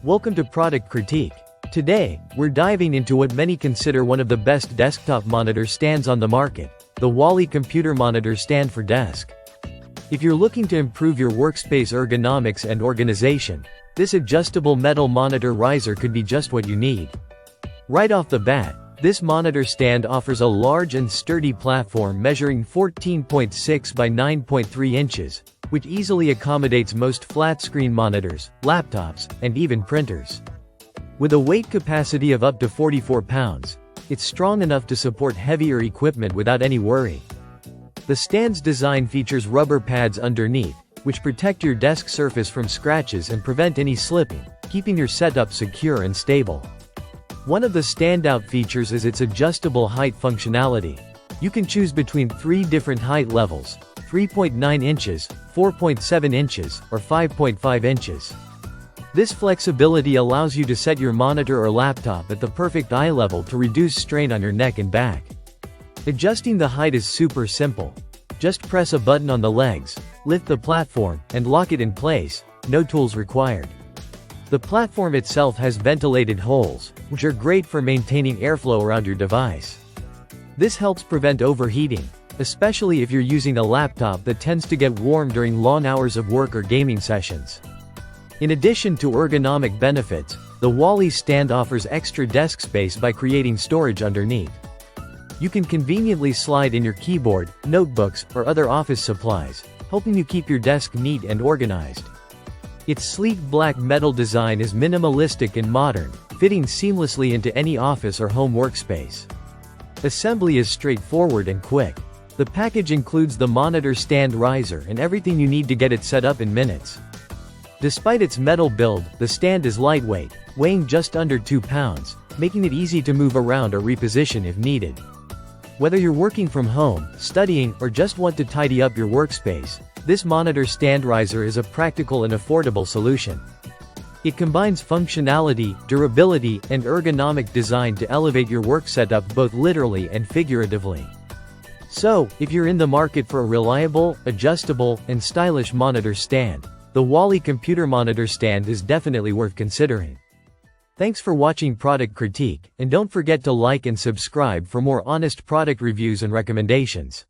Welcome to Product Critique. Today, we're diving into what many consider one of the best desktop monitor stands on the market, the WALI Computer Monitor Stand for Desk. If you're looking to improve your workspace ergonomics and organization, this adjustable metal monitor riser could be just what you need. Right off the bat, this monitor stand offers a large and sturdy platform measuring 14.6 by 9.3 inches, which easily accommodates most flat-screen monitors, laptops, and even printers. With a weight capacity of up to 44 pounds, it's strong enough to support heavier equipment without any worry. The stand's design features rubber pads underneath, which protect your desk surface from scratches and prevent any slipping, keeping your setup secure and stable. One of the standout features is its adjustable height functionality. You can choose between 3 different height levels: 3.9 inches, 4.7 inches, or 5.5 inches. This flexibility allows you to set your monitor or laptop at the perfect eye level to reduce strain on your neck and back. Adjusting the height is super simple. Just press a button on the legs, lift the platform, and lock it in place, no tools required. The platform itself has ventilated holes, which are great for maintaining airflow around your device. This helps prevent overheating, especially if you're using a laptop that tends to get warm during long hours of work or gaming sessions. In addition to ergonomic benefits, the WALI stand offers extra desk space by creating storage underneath. You can conveniently slide in your keyboard, notebooks, or other office supplies, helping you keep your desk neat and organized. Its sleek black metal design is minimalistic and modern, fitting seamlessly into any office or home workspace. Assembly is straightforward and quick. The package includes the monitor stand riser and everything you need to get it set up in minutes. Despite its metal build, the stand is lightweight, weighing just under 2 pounds, making it easy to move around or reposition if needed. Whether you're working from home, studying, or just want to tidy up your workspace, this monitor stand riser is a practical and affordable solution. It combines functionality, durability, and ergonomic design to elevate your work setup both literally and figuratively. So, if you're in the market for a reliable, adjustable, and stylish monitor stand, the WALI Computer Monitor Stand is definitely worth considering. Thanks for watching Product Critique, and don't forget to like and subscribe for more honest product reviews and recommendations.